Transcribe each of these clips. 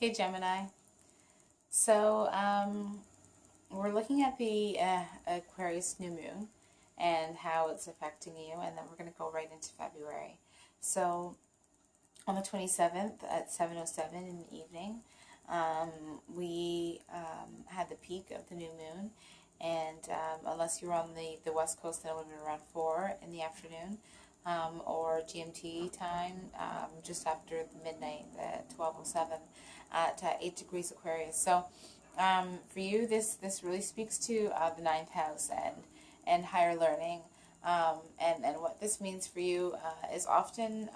Hey Gemini. So we're looking at the Aquarius new moon and how it's affecting you, and then we're going to go right into February. So on the 27th at 7:07 in the evening, we had the peak of the new moon, and unless you're on the west coast, then it would have been around 4 in the afternoon. Or GMT time, just after midnight at 12:07 at 8 degrees Aquarius. So for you, this really speaks to the ninth house and higher learning. And what this means for you is often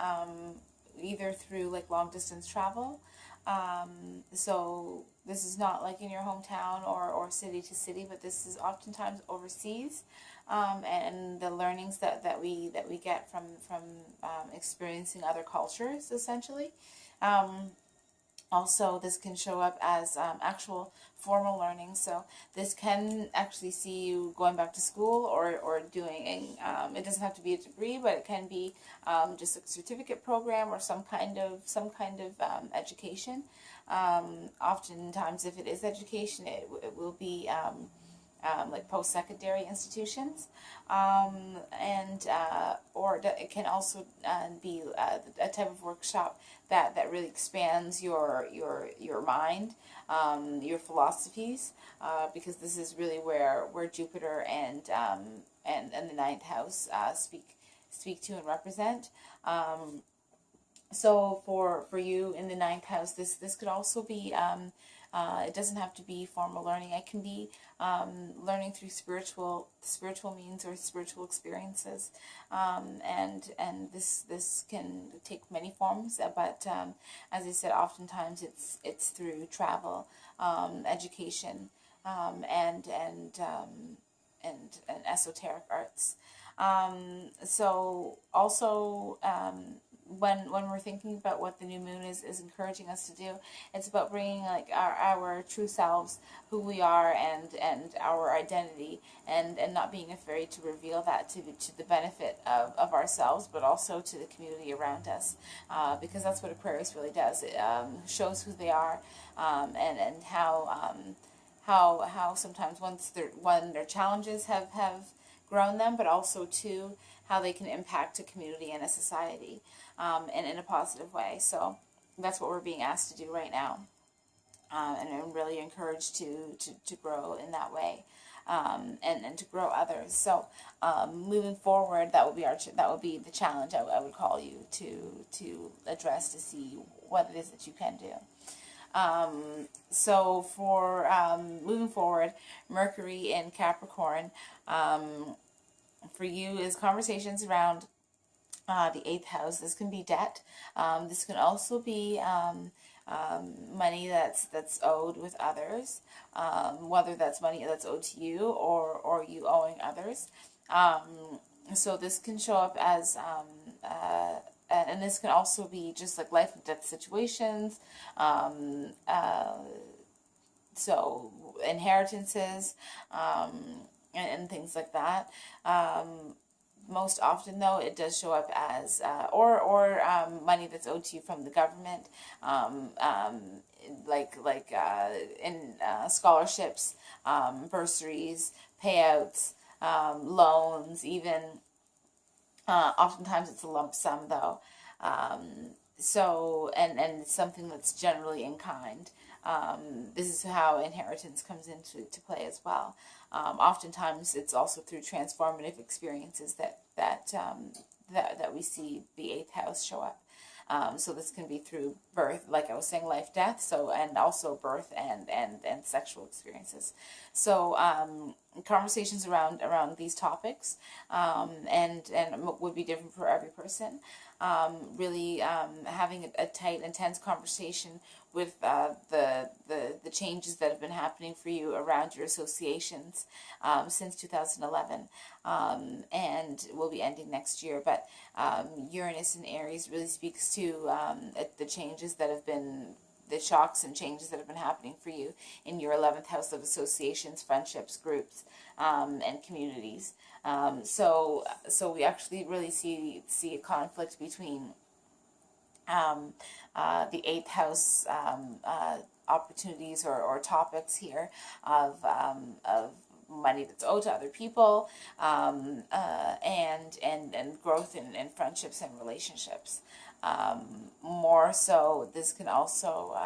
either through like long distance travel. So this is not like in your hometown or city to city, but this is oftentimes overseas. And the learnings that we get from experiencing other cultures, essentially. Also, this can show up as actual formal learning. So this can actually see you going back to school or doing, it doesn't have to be a degree, but it can be just a certificate program or some kind of education. Oftentimes, if it is education, it will be like post-secondary institutions, or it can also be a type of workshop that really expands your mind, your philosophies, because this is really where Jupiter and the ninth house speak to and represent. So for you in the ninth house, this could also be. It doesn't have to be formal learning. It can be learning through spiritual means or spiritual experiences, and this can take many forms. But as I said, oftentimes it's through travel, education, and esoteric arts. So also. When we're thinking about what the new moon is encouraging us to do, it's about bringing like our true selves, who we are, and our identity, and not being afraid to reveal that to the benefit of ourselves, but also to the community around us, because that's what Aquarius really does. It shows who they are, and how sometimes when their challenges have grown them, but also too how they can impact a community and a society, and in a positive way. So that's what we're being asked to do right now, and I'm really encouraged to grow in that way, and to grow others. So moving forward, that would be the challenge I would call you to address, to see what it is that you can do. So for moving forward, Mercury in Capricorn, for you is conversations around the 8th house. This can be debt. This can also be money that's owed with others, whether that's money that's owed to you or you owing others. So this can show up as and this can also be just like life and death situations. So inheritances, and things like that. Most often, though, it does show up as or money that's owed to you from the government, in scholarships, bursaries, payouts, loans, even. Oftentimes, it's a lump sum, though. So and it's something that's generally in kind. This is how inheritance comes into play as well. Oftentimes, it's also through transformative experiences that we see the 8th house show up. So this can be through birth, like I was saying, life, death. So and also birth and sexual experiences. So conversations around these topics, and would be different for every person. Really having a tight, intense conversation with the changes that have been happening for you around your associations since 2011, and will be ending next year. But Uranus in Aries really speaks to the changes that have been, the shocks and changes that have been happening for you in your 11th house of associations, friendships, groups, and communities. So we actually really see a conflict between The eighth house opportunities or topics here of money that's owed to other people, and growth in friendships and relationships. More so, this can also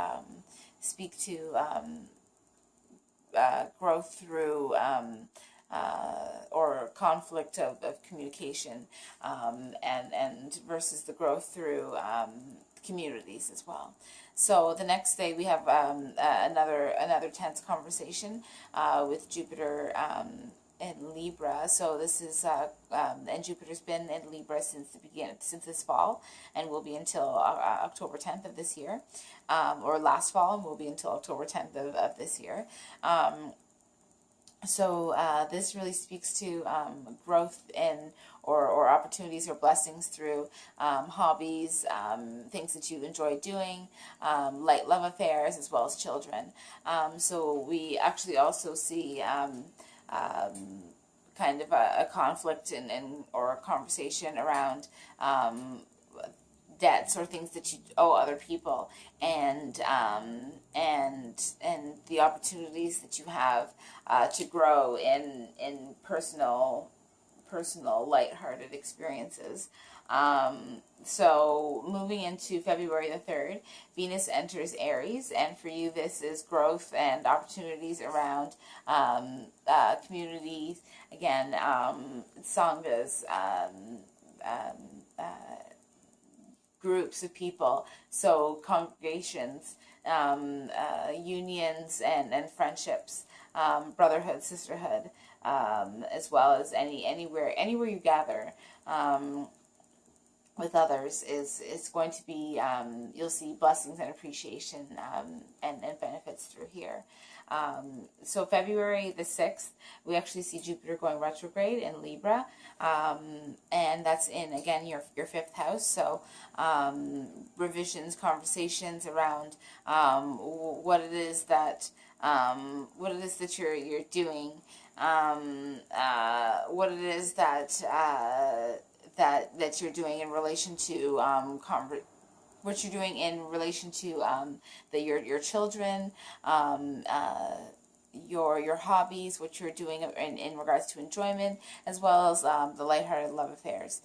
speak to growth through or conflict of communication, and versus the growth through communities as well. So the next day we have another tense conversation with Jupiter in Libra. So this is and Jupiter's been in Libra since this fall, and will be until October 10th of this year, or last fall, and will be until October 10th of this year. So this really speaks to growth in or opportunities or blessings through hobbies, things that you enjoy doing, light love affairs, as well as children. So we actually also see kind of a conflict or a conversation around debts or things that you owe other people, and the opportunities that you have to grow in personal lighthearted experiences. So moving into February the 3rd, Venus enters Aries, and for you this is growth and opportunities around communities, again, sanghas, groups of people, so congregations, unions and friendships, brotherhood, sisterhood, as well as anywhere you gather with others is going to be, you'll see blessings and appreciation and benefits through here. So February the 6th, we actually see Jupiter going retrograde in Libra, and that's in, again, your fifth house. So revisions, conversations around what it is that you're doing, what it is that you're doing in relation to what you're doing in relation to your children, your hobbies, what you're doing in regards to enjoyment, as well as the lighthearted love affairs.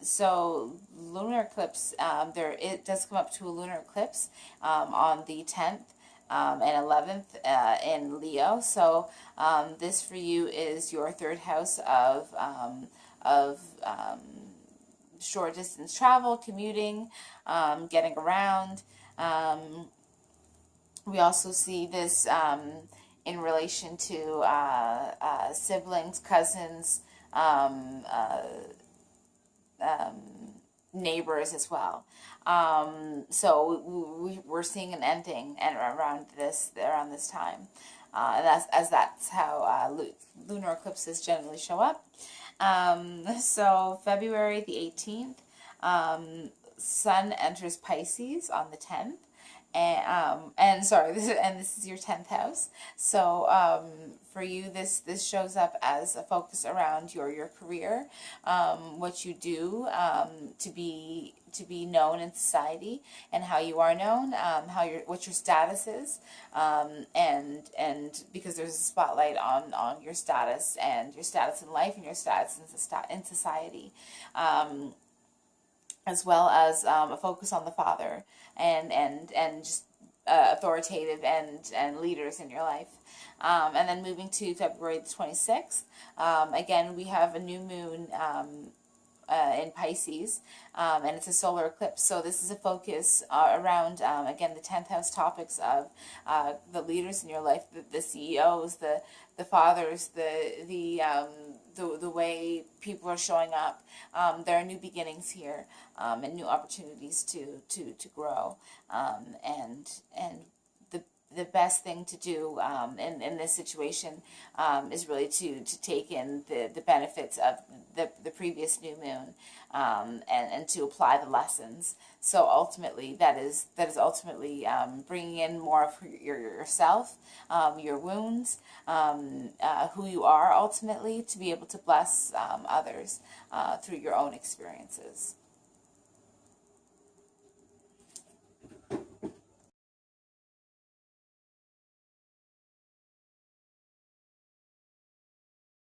So lunar eclipse, it does come up to a lunar eclipse on the 10th and 11th in Leo. So this for you is your third house of short distance travel, commuting, getting around. We also see this in relation to siblings, cousins, neighbors as well. So we're seeing an ending and around this time, and that's how lunar eclipses generally show up. So February the 18th, Sun enters Pisces on the 10th, and sorry, this is your 10th house. So for you, this shows up as a focus around your career, what you do to be known in society, and how you are known, what your status is, and because there's a spotlight on your status and your status in life and your status in society, as well as a focus on the father and just authoritative and leaders in your life. And then moving to February the 26th, again, we have a new moon in Pisces, and it's a solar eclipse. So this is a focus around, again, the 10th house topics of the leaders in your life, the CEOs, the fathers, the way people are showing up. There are new beginnings here, and new opportunities to grow, and the best thing to do in this situation is really to take in the benefits of the previous new moon, and to apply the lessons. So ultimately, that is ultimately bringing in more of yourself, your wounds, who you are ultimately, to be able to bless others through your own experiences.